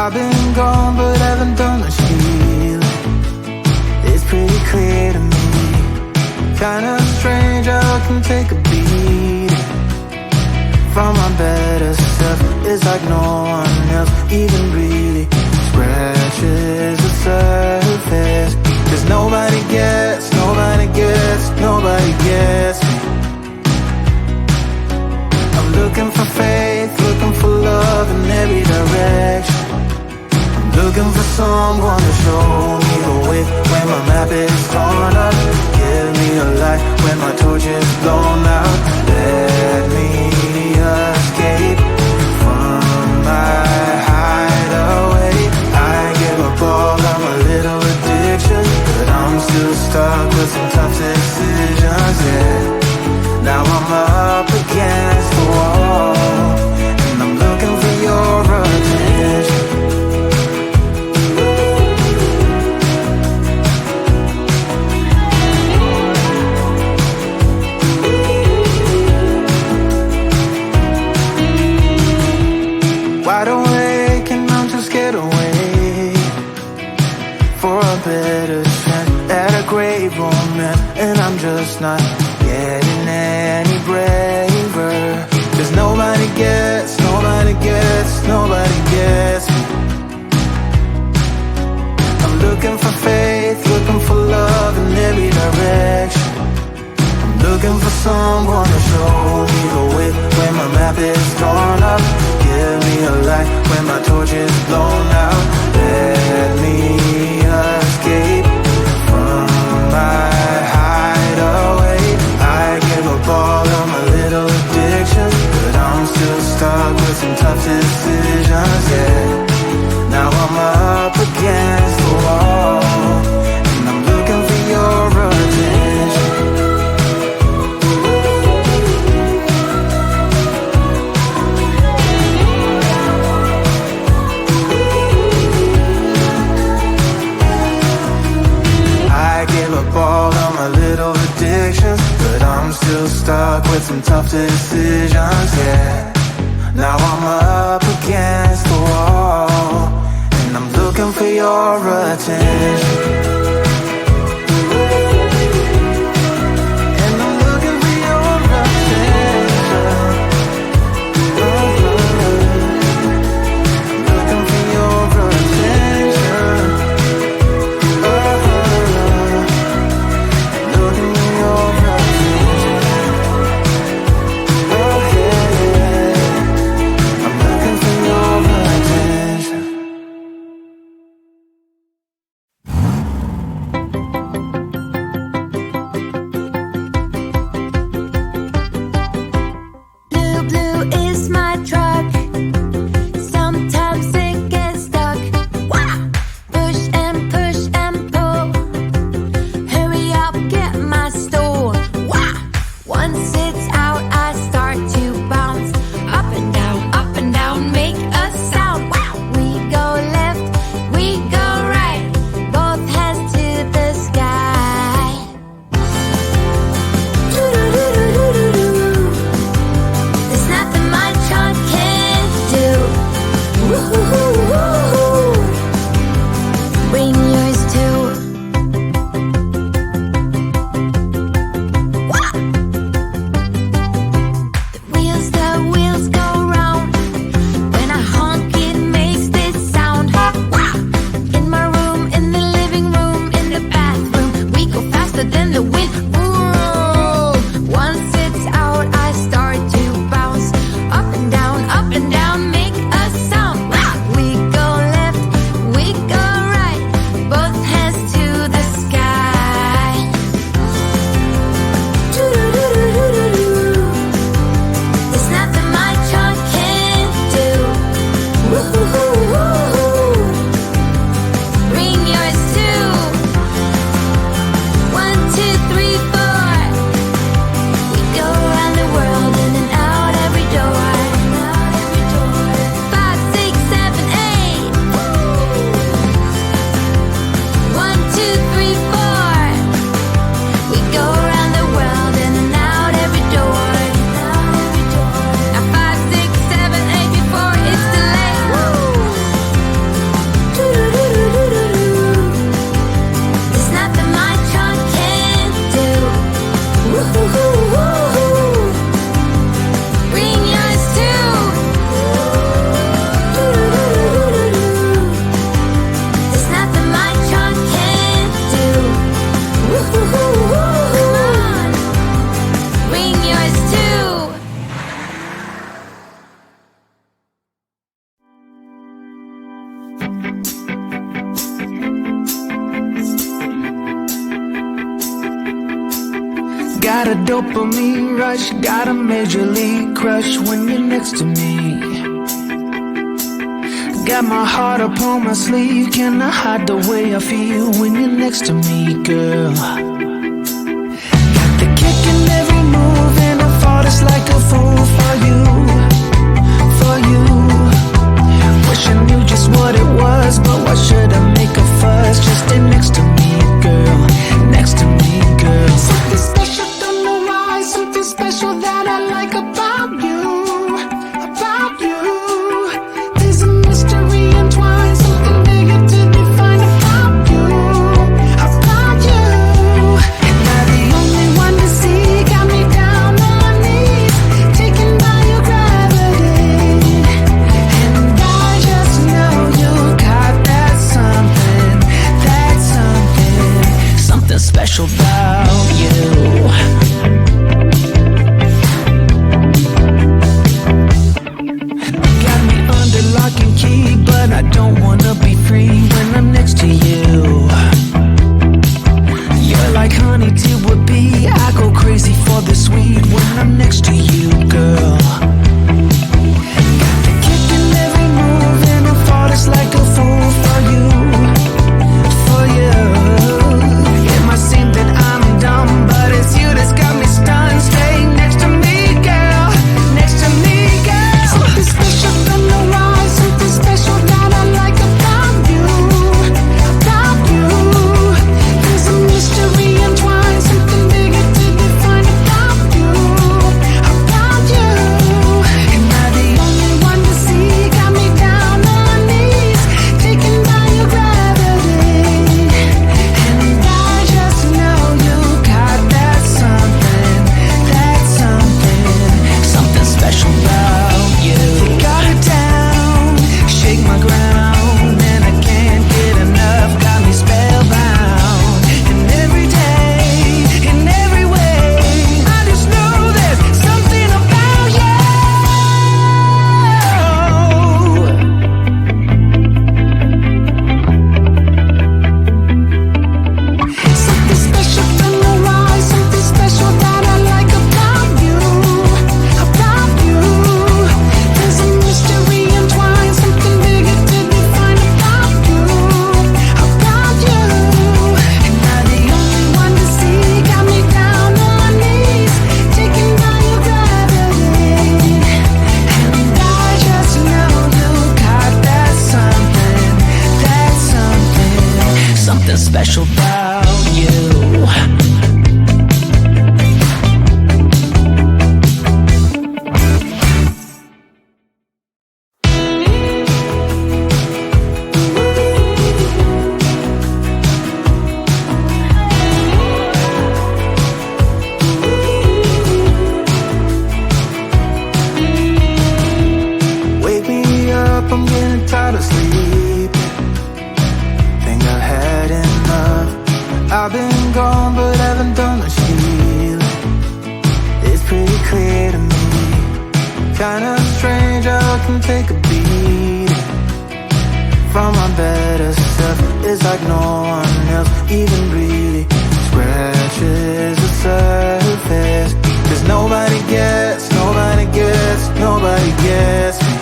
I've been gone but haven't done much healing. It's pretty clear to me, kinda strange how I can take a beating from my better self. It's like no one else even really scratches the surface. Cause nobody gets, nobody gets, nobody gets me. I'm looking for faith, looking for love in every direction. I'm looking for someone to show me the way when my map is torn up. Give me a light when my torch is blown out. Let me escape from my hideaway. I give up all of my little addictions, but I'm still stuck with some tough decisions, yeah. Now I'm up against the wall, and I'm looking for your attention. Wide awake and I'm too scared away for a better chance at a great romance, and I'm just not getting any braver. Cause nobody gets, nobody gets, nobody gets me. I'm looking for faith, looking for love in every direction. I'm looking for someone to show me the way when my map is torn up. Give me a light when my torch is blown out. Let me escape from my hideaway. I give up all of my little addictions, but I'm still stuck with some tough decisions, yeah. Now I'm up against the wall, and I'm looking for your attention. I give up all of my little addictions, but I'm still stuck with some tough decisions, yeah. Now I'm up against the wall, and I'm looking for your attention. And I'm looking for your attention. I'm looking for your attention. Looking for your attention. Got a dopamine rush, got a major league crush when you're next to me. Got my heart upon my sleeve, can I hide the way I feel when you're next to me, girl? Got the kick in every move and I fought it's like a fool for you, for you. Wish I knew just what it was, but why should I make a fuss? Just stay next to me, girl, next to me, girl. Something special, don't know why, something special that I like about you, about you. There's a mystery entwined, something bigger to define about you, about you. And I'm the only one to see, got me down on my knees, taken by your gravity. And I just know you got that something, something special about you. Got me under lock and key, but I don't wanna be free when I'm next to you. You're like honey to a bee, I go crazy for the sweet when I'm next to you, girl. Got the kick in every move and I fought it's like a fool for you, for you. It might seem that I'm dumb, but it's you that's got me stunned. Stay next to me, girl, next to me, girl. Something special, don't know why, something special that I like about you, about you. There's a mystery entwined, something bigger to define about you, about you. And I'm the only one to see, got me down on my knees, taken by your gravity. And I just know you got that something, something special about you. You got it down, shake my ground, and I can't get enough, got me spellbound. And every day, in every way, I just know there's something about you. Something special, don't know why, something special that I like about you, about you. There's a mystery entwined, something bigger to define about you, about you. And I'm the only one to see, got me down on my knees, taken by your gravity. And I just know you got that something special about you. Wake me up, I'm getting tired of sleeping. Think I've had enough. I've been gone, but haven't done much healing. It's pretty clear to me. Kinda strange how I can take a beating from my better self. It's like no one else even really scratches the surface. 'Cause nobody gets, nobody gets, nobody gets me.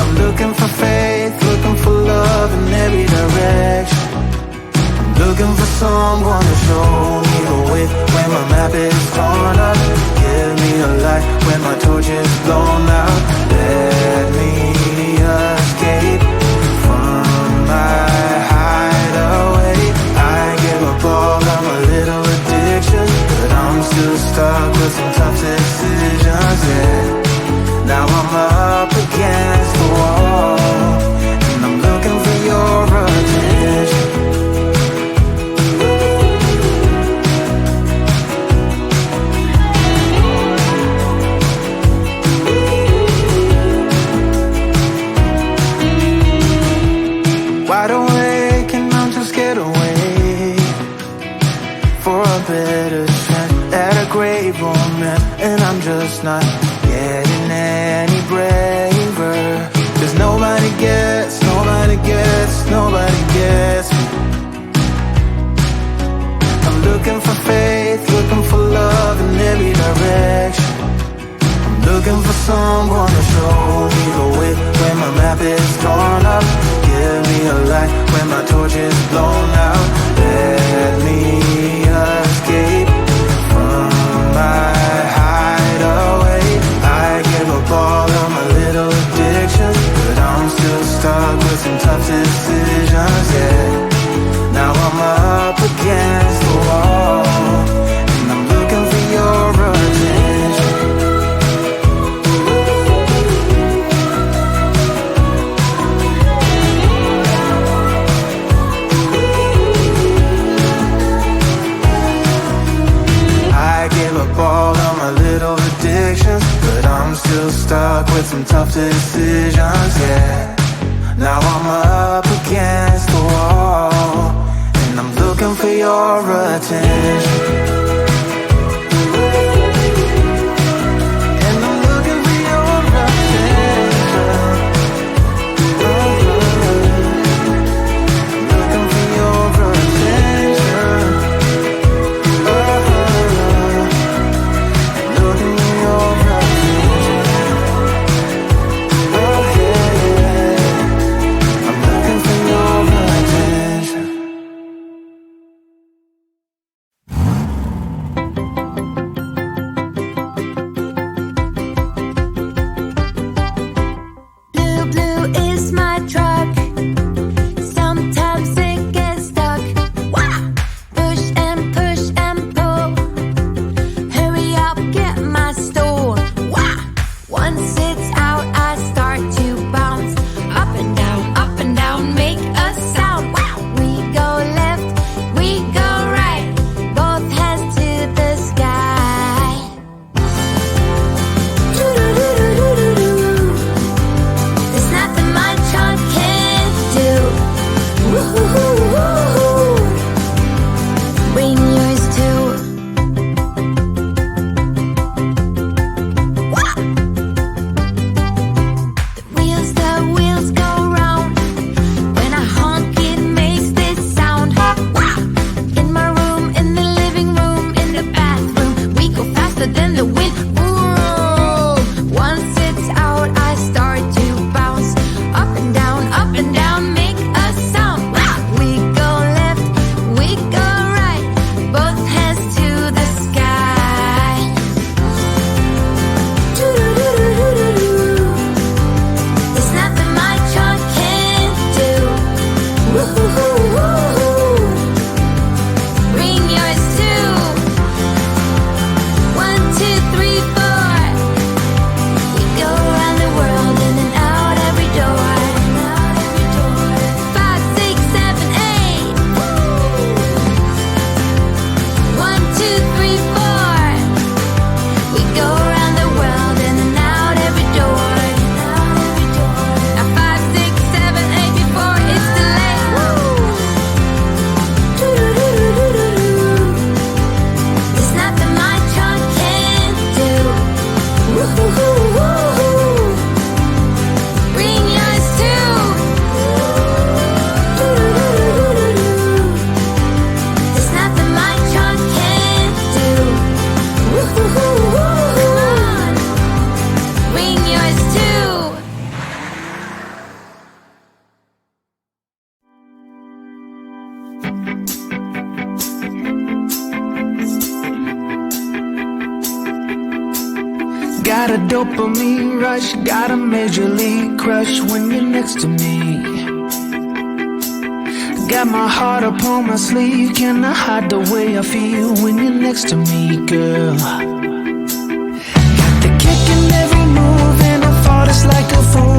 I'm looking for faith, looking for love in every direction. I'm looking for someone to show me the way when my map is torn up. Give me a light when my torch is blown out. Let me escape from my hideaway. I give up all of my little addictions, but I'm still stuck with some tough decisions, yeah. Now I'm up against the wall, and I'm looking for your attention. Wide awake and I'm too scared away for a better chance at a great romance, and I'm just not getting any braver. 'Cause nobody gets, nobody gets, nobody gets me. I'm looking for faith. someone to show me the way when my map is torn up. Give me a light when my torch is blown out. Let me escape from my hideaway. I give up all of my little addictions, but I'm still stuck with some tough decisions, yeah. Now I'm up against the wall, and I'm looking for your attention. I gave up all of my little addictions, but I'm still stuck with some tough decisions, yeah. Now I'm up against the wall, and I'm looking for your attention. Got a dopamine rush, got a major league crush when you're next to me. Got my heart upon my sleeve, can I hide the way I feel when you're next to me, girl? Got the kick in every move and I fought us like a fool.